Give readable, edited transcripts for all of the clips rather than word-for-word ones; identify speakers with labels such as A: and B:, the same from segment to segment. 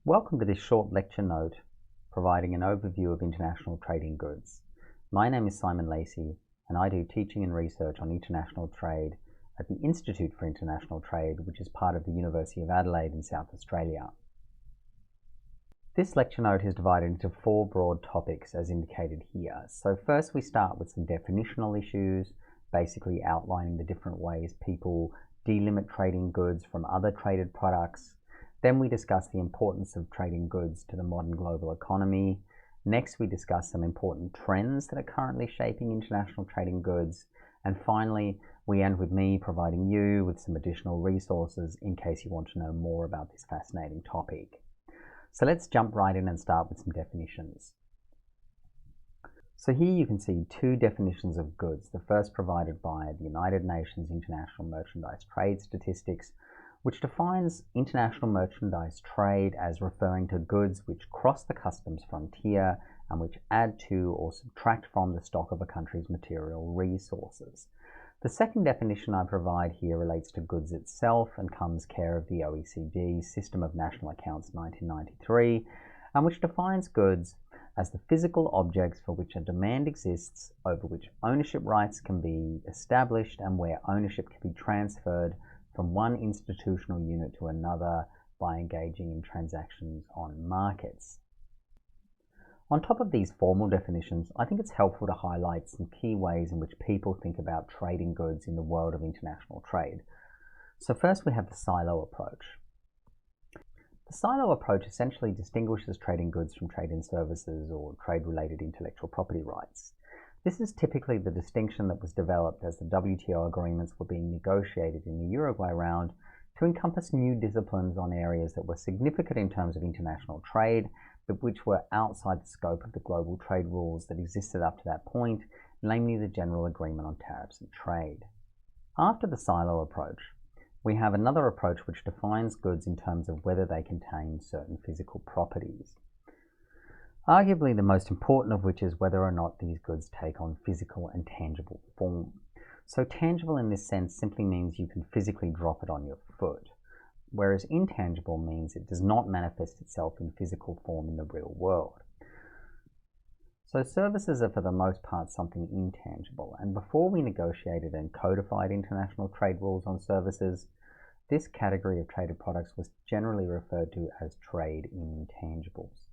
A: Welcome to this short lecture note providing an overview of international trade in goods. My name is Simon Lacey and I do teaching and research on international trade at the Institute for International Trade, which is part of the University of Adelaide in South Australia. This lecture note is divided into four broad topics as indicated here. So first we start with some definitional issues, basically outlining the different ways people delimit trading goods from other traded products. Then we discuss the importance of trading goods to the modern global economy. Next, we discuss some important trends that are currently shaping international trading goods. And finally, we end with me providing you with some additional resources in case you want to know more about this fascinating topic. So let's jump right in and start with some definitions. So here you can see two definitions of goods. The first provided by the United Nations International Merchandise Trade Statistics, which defines international merchandise trade as referring to goods which cross the customs frontier and which add to or subtract from the stock of a country's material resources. The second definition I provide here relates to goods itself and comes care of the OECD System of National Accounts 1993, and which defines goods as the physical objects for which a demand exists, over which ownership rights can be established, and where ownership can be transferred from one institutional unit to another by engaging in transactions on markets. On top of these formal definitions, I think it's helpful to highlight some key ways in which people think about trading goods in the world of international trade. So first we have the silo approach. The silo approach essentially distinguishes trading goods from trade in services or trade-related intellectual property rights. This is typically the distinction that was developed as the WTO agreements were being negotiated in the Uruguay round to encompass new disciplines on areas that were significant in terms of international trade, but which were outside the scope of the global trade rules that existed up to that point, namely the General Agreement on Tariffs and Trade. After the silo approach, we have another approach which defines goods in terms of whether they contain certain physical properties. Arguably the most important of which is whether or not these goods take on physical and tangible form. So tangible in this sense simply means you can physically drop it on your foot, whereas intangible means it does not manifest itself in physical form in the real world. So services are for the most part something intangible, and before we negotiated and codified international trade rules on services, this category of traded products was generally referred to as trade in intangibles.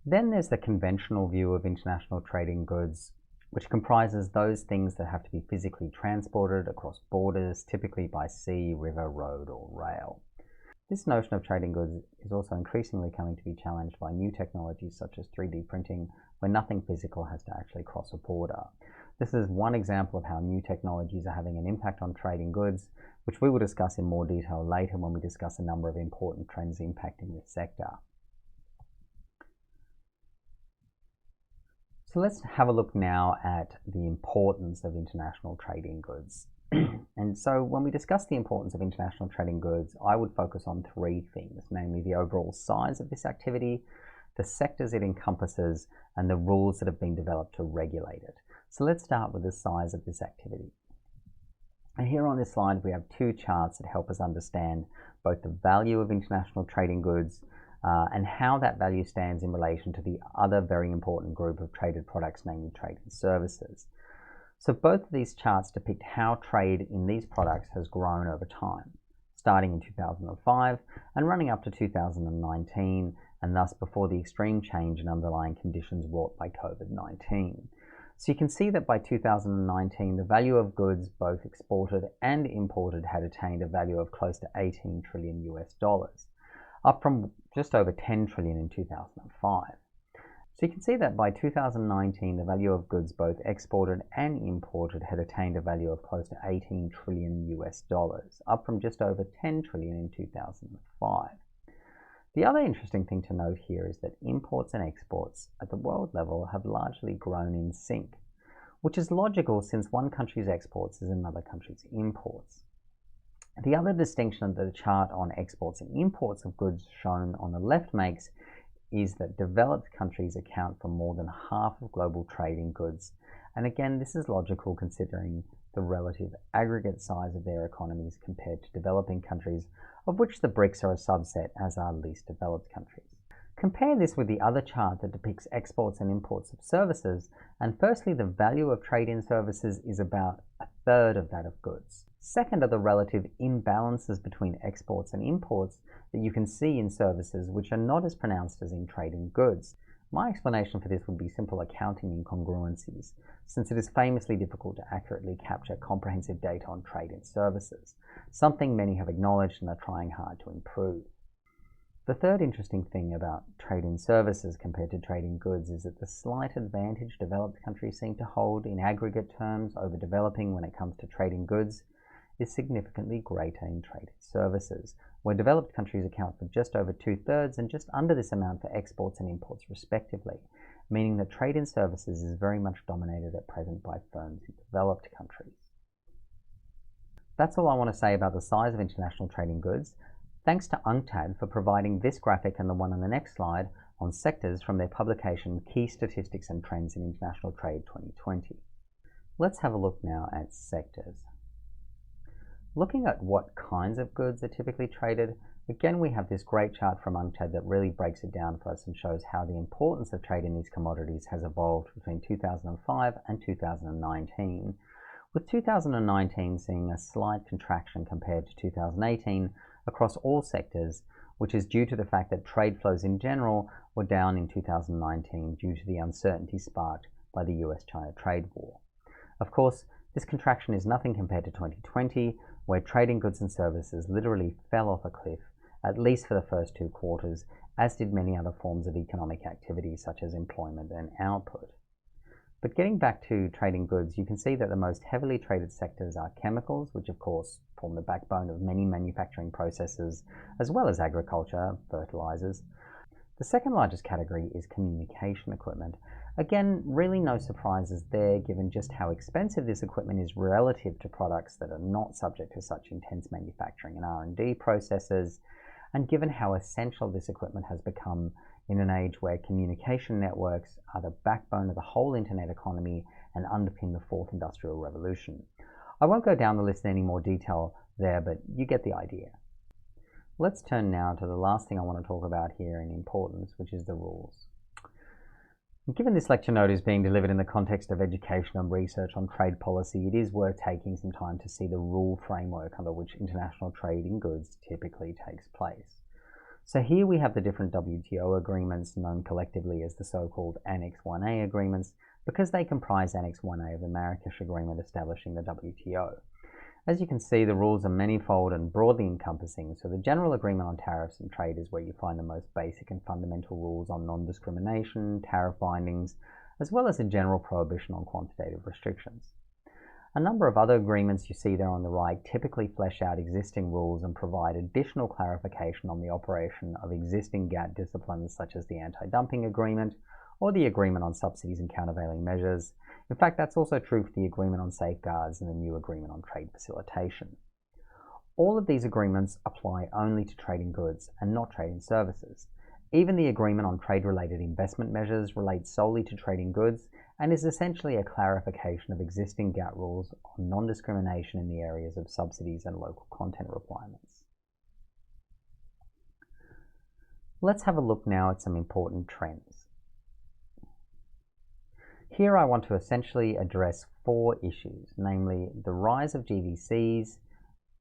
A: Then there's the conventional view of international trading goods, which comprises those things that have to be physically transported across borders, typically by sea, river, road, or rail. This notion of trading goods is also increasingly coming to be challenged by new technologies such as 3D printing, where nothing physical has to actually cross a border. This is one example of how new technologies are having an impact on trading goods, which we will discuss in more detail later when we discuss a number of important trends impacting this sector. So let's have a look now at the importance of international trading goods. And so when we discuss the importance of international trading goods, I would focus on three things, namely the overall size of this activity, the sectors it encompasses, and the rules that have been developed to regulate it. So let's start with the size of this activity. And here on this slide, we have two charts that help us understand both the value of international trading goods and how that value stands in relation to the other very important group of traded products, namely trade and services. So both of these charts depict how trade in these products has grown over time, starting in 2005 and running up to 2019, and thus before the extreme change in underlying conditions wrought by COVID-19. So you can see that by 2019, the value of goods both exported and imported had attained a value of close to 18 trillion US dollars, up from just over 10 trillion in 2005. So you can see that by 2019, the value of goods both exported and imported had attained a value of close to 18 trillion US dollars, up from just over 10 trillion in 2005. The other interesting thing to note here is that imports and exports at the world level have largely grown in sync, which is logical since one country's exports is another country's imports. The other distinction that the chart on exports and imports of goods shown on the left makes is that developed countries account for more than half of global trade in goods. And again, this is logical considering the relative aggregate size of their economies compared to developing countries, of which the BRICS are a subset, as are least developed countries. Compare this with the other chart that depicts exports and imports of services, and firstly, the value of trade in services is about a third of that of goods. Second are the relative imbalances between exports and imports that you can see in services, which are not as pronounced as in trade in goods. My explanation for this would be simple accounting incongruencies, since it is famously difficult to accurately capture comprehensive data on trade in services, something many have acknowledged and are trying hard to improve. The third interesting thing about trade in services compared to trade in goods is that the slight advantage developed countries seem to hold in aggregate terms over developing when it comes to trade in goods is significantly greater in trade in services, where developed countries account for just over 2/3 and just under this amount for exports and imports respectively, meaning that trade in services is very much dominated at present by firms in developed countries. That's all I want to say about the size of international trade in goods. Thanks to UNCTAD for providing this graphic and the one on the next slide on sectors from their publication Key Statistics and Trends in International Trade 2020. Let's have a look now at sectors. Looking at what kinds of goods are typically traded, again we have this great chart from UNCTAD that really breaks it down for us and shows how the importance of trade in these commodities has evolved between 2005 and 2019, with 2019 seeing a slight contraction compared to 2018 across all sectors, which is due to the fact that trade flows in general were down in 2019 due to the uncertainty sparked by the US-China trade war. Of course, this contraction is nothing compared to 2020, where trade in goods and services literally fell off a cliff, at least for the first 2 quarters, as did many other forms of economic activity such as employment and output. But getting back to trade in goods, you can see that the most heavily traded sectors are chemicals, which of course form the backbone of many manufacturing processes, as well as agriculture, fertilizers. The second largest category is communication equipment. Again, really no surprises there, given just how expensive this equipment is relative to products that are not subject to such intense manufacturing and R&D processes, and given how essential this equipment has become in an age where communication networks are the backbone of the whole internet economy and underpin the fourth industrial revolution. I won't go down the list in any more detail there, but you get the idea. Let's turn now to the last thing I want to talk about here in importance, which is the rules. Given this lecture note is being delivered in the context of education and research on trade policy, it is worth taking some time to see the rule framework under which international trade in goods typically takes place. So here we have the different WTO agreements, known collectively as the so-called Annex 1A agreements, because they comprise Annex 1A of the Marrakesh Agreement establishing the WTO. As you can see, the rules are manifold and broadly encompassing, so the General Agreement on Tariffs and Trade is where you find the most basic and fundamental rules on non-discrimination, tariff bindings, as well as a general prohibition on quantitative restrictions. A number of other agreements you see there on the right typically flesh out existing rules and provide additional clarification on the operation of existing GATT disciplines such as the Anti-Dumping Agreement or the Agreement on Subsidies and Countervailing Measures. In fact, that's also true for the Agreement on Safeguards and the new Agreement on Trade Facilitation. All of these agreements apply only to trade in goods and not trade in services. Even the Agreement on Trade-Related Investment Measures relates solely to trade in goods and is essentially a clarification of existing GATT rules on non-discrimination in the areas of subsidies and local content requirements. Let's have a look now at some important trends. Here I want to essentially address 4 issues, namely the rise of GVCs,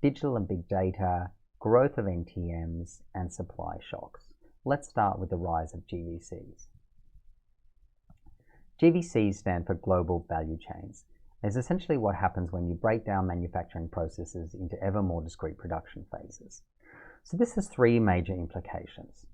A: digital and big data, growth of NTMs, and supply shocks. Let's start with the rise of GVCs. GVCs stand for global value chains. It's essentially what happens when you break down manufacturing processes into ever more discrete production phases. So this has 3 major implications.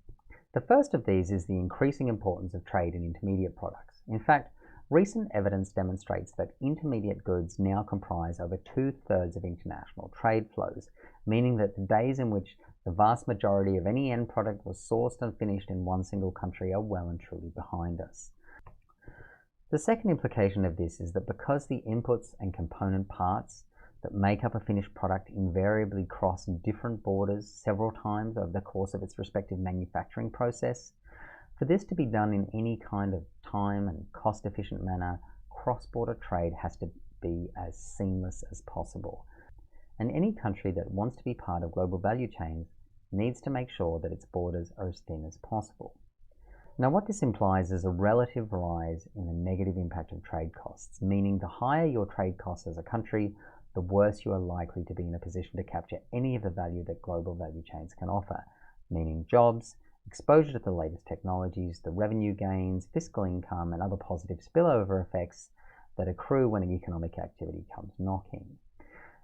A: The first of these is the increasing importance of trade in intermediate products. In fact, recent evidence demonstrates that intermediate goods now comprise over 2/3 of international trade flows, meaning that the days in which the vast majority of any end product was sourced and finished in one single country are well and truly behind us. The second implication of this is that because the inputs and component parts that make up a finished product invariably cross different borders several times over the course of its respective manufacturing process, for this to be done in any kind of time and cost-efficient manner, cross-border trade has to be as seamless as possible. And any country that wants to be part of global value chains needs to make sure that its borders are as thin as possible. Now, what this implies is a relative rise in the negative impact of trade costs, meaning the higher your trade costs as a country, the worse you are likely to be in a position to capture any of the value that global value chains can offer, meaning jobs, exposure to the latest technologies, the revenue gains, fiscal income, and other positive spillover effects that accrue when economic activity comes knocking.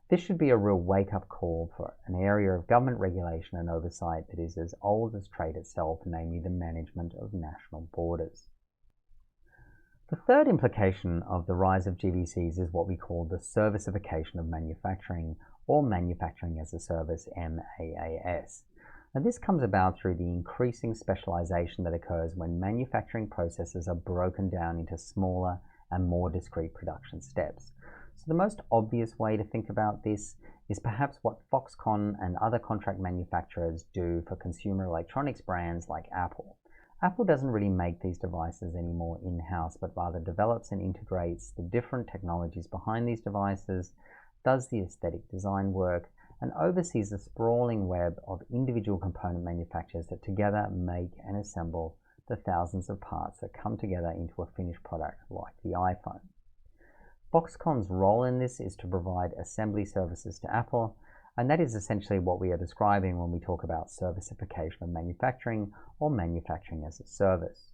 A: This should be a real wake-up call for an area of government regulation and oversight that is as old as trade itself, namely the management of national borders. The third implication of the rise of GVCs is what we call the servicification of manufacturing, or manufacturing as a service, MaaS. And this comes about through the increasing specialization that occurs when manufacturing processes are broken down into smaller and more discrete production steps. So the most obvious way to think about this is perhaps what Foxconn and other contract manufacturers do for consumer electronics brands like Apple. Apple doesn't really make these devices anymore in-house, but rather develops and integrates the different technologies behind these devices, does the aesthetic design work, and oversees a sprawling web of individual component manufacturers that together make and assemble the thousands of parts that come together into a finished product like the iPhone. Foxconn's role in this is to provide assembly services to Apple, and that is essentially what we are describing when we talk about servicification of manufacturing or manufacturing as a service.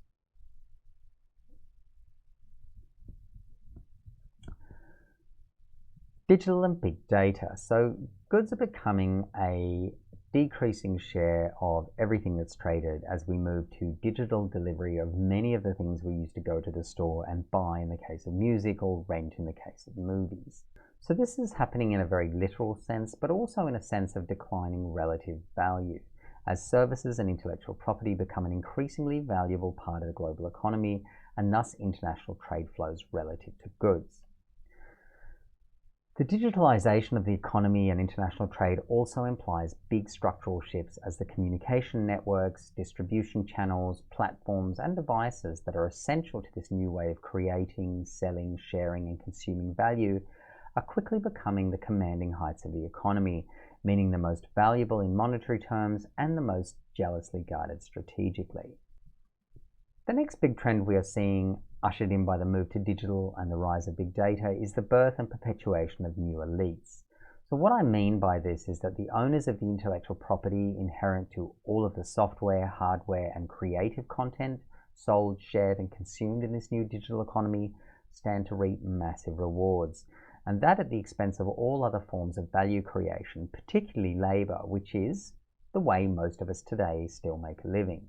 A: Digital and big data. So goods are becoming a decreasing share of everything that's traded as we move to digital delivery of many of the things we used to go to the store and buy in the case of music, or rent in the case of movies. So this is happening in a very literal sense, but also in a sense of declining relative value, as services and intellectual property become an increasingly valuable part of the global economy, and thus international trade flows relative to goods. The digitalization of the economy and international trade also implies big structural shifts, as the communication networks, distribution channels, platforms, and devices that are essential to this new way of creating, selling, sharing, and consuming value are quickly becoming the commanding heights of the economy, meaning the most valuable in monetary terms and the most jealously guarded strategically. The next big trend we are seeing, ushered in by the move to digital and the rise of big data, is the birth and perpetuation of new elites. So what I mean by this is that the owners of the intellectual property inherent to all of the software, hardware, and creative content sold, shared, and consumed in this new digital economy stand to reap massive rewards, and that at the expense of all other forms of value creation, particularly labor, which is the way most of us today still make a living.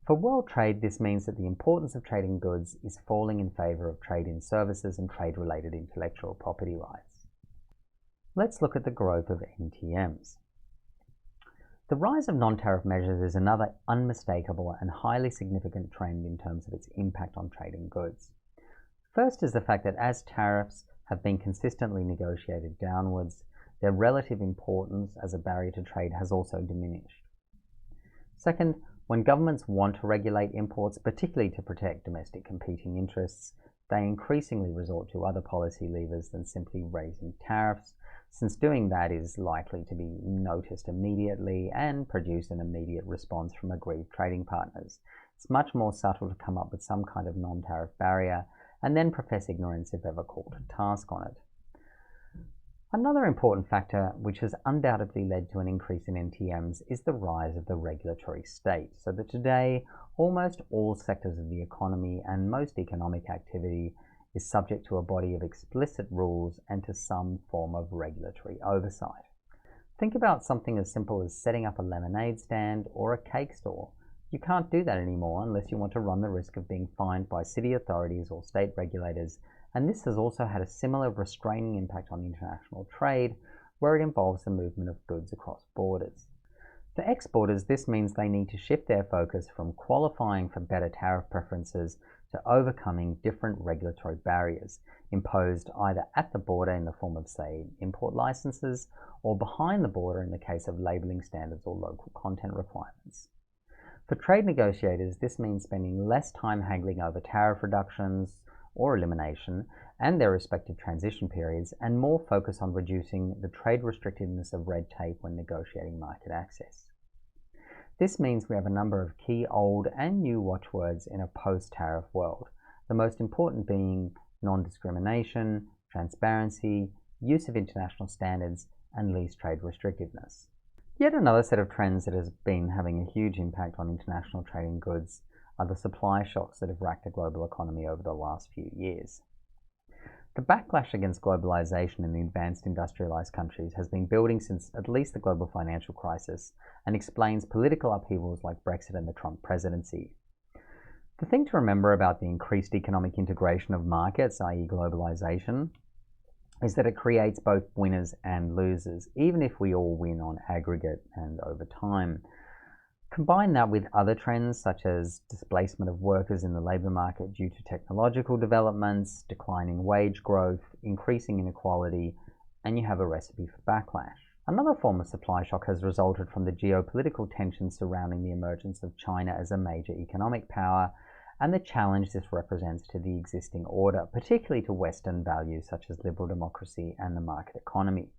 A: For world trade, this means that the importance of trading goods is falling in favor of trade in services and trade-related intellectual property rights. Let's look at the growth of NTMs. The rise of non-tariff measures is another unmistakable and highly significant trend in terms of its impact on trading goods. First is the fact that as tariffs have been consistently negotiated downwards, their relative importance as a barrier to trade has also diminished. Second, when governments want to regulate imports, particularly to protect domestic competing interests, they increasingly resort to other policy levers than simply raising tariffs, since doing that is likely to be noticed immediately and produce an immediate response from aggrieved trading partners. It's much more subtle to come up with some kind of non-tariff barrier and then profess ignorance if ever called to task on it. Another important factor which has undoubtedly led to an increase in NTMs is the rise of the regulatory state, so that today almost all sectors of the economy and most economic activity is subject to a body of explicit rules and to some form of regulatory oversight. Think about something as simple as setting up a lemonade stand or a cake store. You can't do that anymore unless you want to run the risk of being fined by city authorities or state regulators, and this has also had a similar restraining impact on international trade, where it involves the movement of goods across borders. For exporters, this means they need to shift their focus from qualifying for better tariff preferences to overcoming different regulatory barriers, imposed either at the border in the form of, say, import licenses, or behind the border in the case of labeling standards or local content requirements. For trade negotiators, this means spending less time haggling over tariff reductions or elimination and their respective transition periods, and more focus on reducing the trade restrictiveness of red tape when negotiating market access. This means we have a number of key old and new watchwords in a post-tariff world, the most important being non-discrimination, transparency, use of international standards, and least trade restrictiveness. Yet another set of trends that has been having a huge impact on international trading goods are the supply shocks that have racked the global economy over the last few years. The backlash against globalization in the advanced industrialized countries has been building since at least the global financial crisis and explains political upheavals like Brexit and the Trump presidency. The thing to remember about the increased economic integration of markets, i.e. globalization, is that it creates both winners and losers, even if we all win on aggregate and over time. Combine that with other trends such as displacement of workers in the labour market due to technological developments, declining wage growth, increasing inequality, and you have a recipe for backlash. Another form of supply shock has resulted from the geopolitical tensions surrounding the emergence of China as a major economic power and the challenge this represents to the existing order, particularly to Western values such as liberal democracy and the market economy.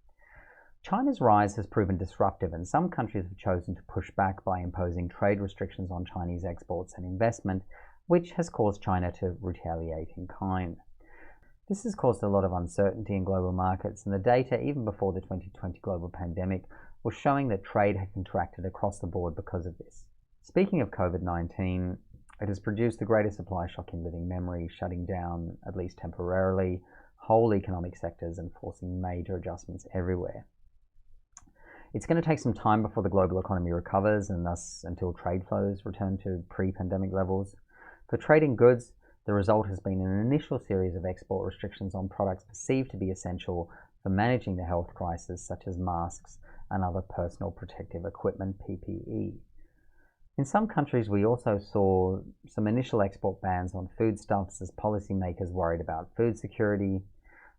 A: China's rise has proven disruptive, and some countries have chosen to push back by imposing trade restrictions on Chinese exports and investment, which has caused China to retaliate in kind. This has caused a lot of uncertainty in global markets, and the data, even before the 2020 global pandemic, was showing that trade had contracted across the board because of this. Speaking of COVID-19, it has produced the greatest supply shock in living memory, shutting down, at least temporarily, whole economic sectors and forcing major adjustments everywhere. It's going to take some time before the global economy recovers, and thus until trade flows return to pre-pandemic levels. For trading goods, the result has been an initial series of export restrictions on products perceived to be essential for managing the health crisis, such as masks and other personal protective equipment, PPE. In some countries, we also saw some initial export bans on foodstuffs as policymakers worried about food security.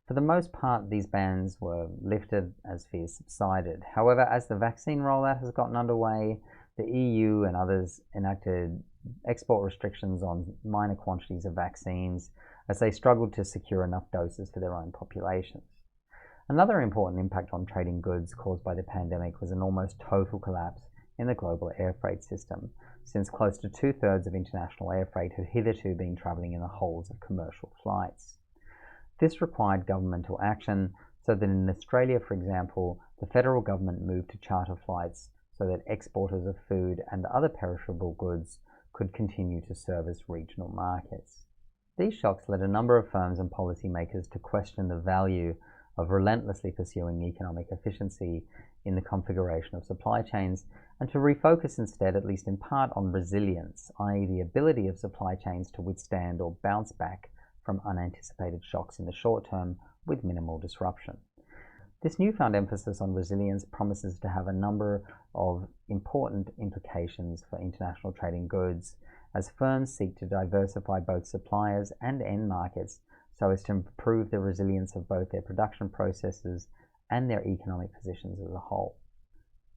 A: For the most part, these bans were lifted as fears subsided. However, as the vaccine rollout has gotten underway, the EU and others enacted export restrictions on minor quantities of vaccines as they struggled to secure enough doses for their own populations. Another important impact on trading goods caused by the pandemic was an almost total collapse in the global air freight system, since close to 2/3 of international air freight had hitherto been travelling in the holds of commercial flights. This required governmental action, so that in Australia, for example, the federal government moved to charter flights so that exporters of food and other perishable goods could continue to service regional markets. These shocks led a number of firms and policymakers to question the value of relentlessly pursuing economic efficiency in the configuration of supply chains, and to refocus instead, at least in part, on resilience, i.e. the ability of supply chains to withstand or bounce back from unanticipated shocks in the short term with minimal disruption. This newfound emphasis on resilience promises to have a number of important implications for international trading goods as firms seek to diversify both suppliers and end markets so as to improve the resilience of both their production processes and their economic positions as a whole.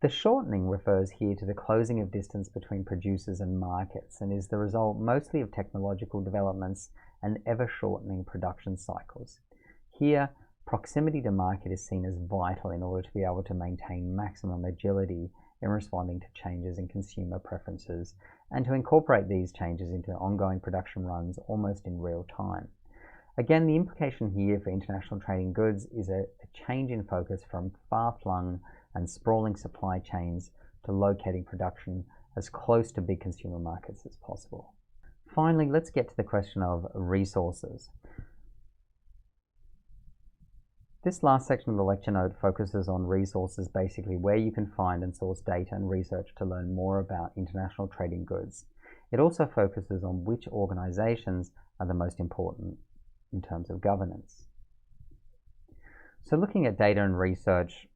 A: The shortening refers here to the closing of distance between producers and markets, and is the result mostly of technological developments and ever-shortening production cycles. Here, proximity to market is seen as vital in order to be able to maintain maximum agility in responding to changes in consumer preferences and to incorporate these changes into ongoing production runs almost in real time. Again, the implication here for international trading goods is a change in focus from far-flung and sprawling supply chains to locating production as close to big consumer markets as possible. Finally, let's get to the question of resources. This last section of the lecture note focuses on resources, basically where you can find and source data and research to learn more about international trading goods. It also focuses on which organizations are the most important in terms of governance. So looking at data and research,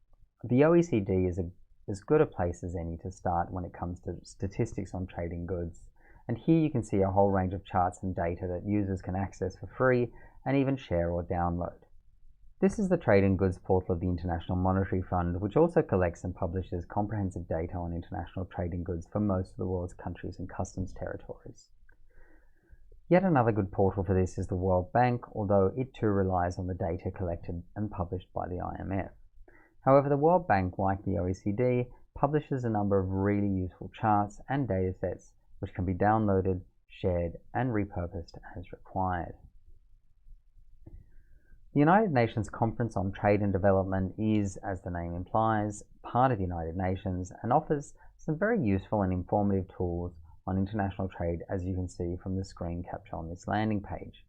A: the OECD is as good a place as any to start when it comes to statistics on trading goods. And here you can see a whole range of charts and data that users can access for free and even share or download. This is the Trading Goods portal of the International Monetary Fund, which also collects and publishes comprehensive data on international trading goods for most of the world's countries and customs territories. Yet another good portal for this is the World Bank, although it too relies on the data collected and published by the IMF. However, the World Bank, like the OECD, publishes a number of really useful charts and data sets which can be downloaded, shared, and repurposed as required. The United Nations Conference on Trade and Development is, as the name implies, part of the United Nations and offers some very useful and informative tools on international trade, as you can see from the screen capture on this landing page.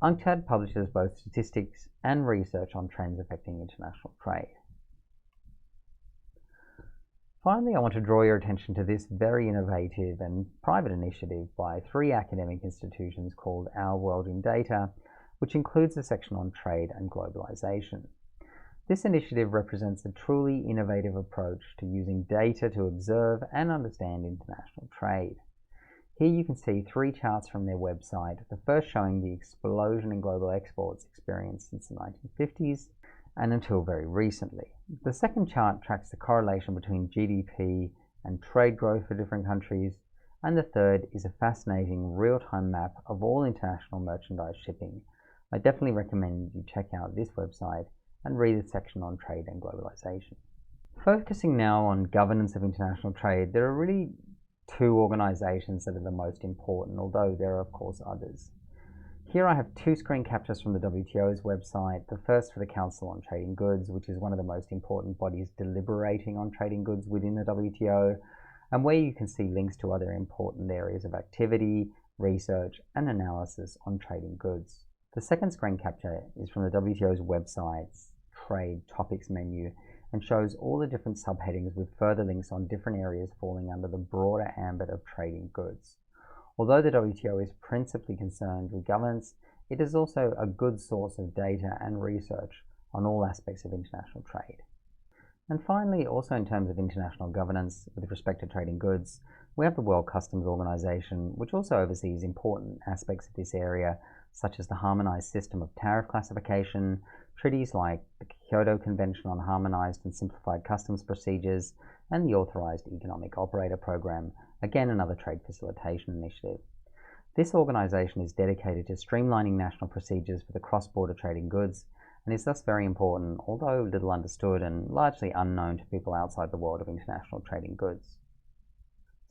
A: UNCTAD publishes both statistics and research on trends affecting international trade. Finally, I want to draw your attention to this very innovative and private initiative by 3 academic institutions called Our World in Data, which includes a section on trade and globalization. This initiative represents a truly innovative approach to using data to observe and understand international trade. Here you can see 3 charts from their website, the first showing the explosion in global exports experienced since the 1950s and until very recently. The second chart tracks the correlation between GDP and trade growth for different countries, and the third is a fascinating real-time map of all international merchandise shipping. I definitely recommend you check out this website and read the section on trade and globalization. Focusing now on governance of international trade, there are really 2 organizations that are the most important, although there are of course others. Here I have 2 screen captures from the WTO's website, the first for the Council on Trading Goods, which is one of the most important bodies deliberating on trading goods within the WTO, and where you can see links to other important areas of activity, research, and analysis on trading goods. The second screen capture is from the WTO's website's Trade Topics menu and shows all the different subheadings with further links on different areas falling under the broader ambit of trading goods. Although the WTO is principally concerned with governance, it is also a good source of data and research on all aspects of international trade. And finally, also in terms of international governance with respect to trading goods, we have the World Customs Organization, which also oversees important aspects of this area, such as the harmonized system of tariff classification, treaties like the Kyoto Convention on Harmonized and Simplified Customs Procedures, and the Authorized Economic Operator Program, again another trade facilitation initiative. This organization is dedicated to streamlining national procedures for the cross-border trading goods and is thus very important, although little understood and largely unknown to people outside the world of international trading goods.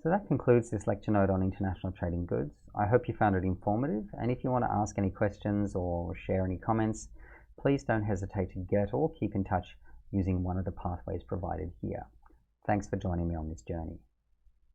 A: So that concludes this lecture note on international trading goods. I hope you found it informative, and if you want to ask any questions or share any comments, please don't hesitate to get or keep in touch using one of the pathways provided here. Thanks for joining me on this journey.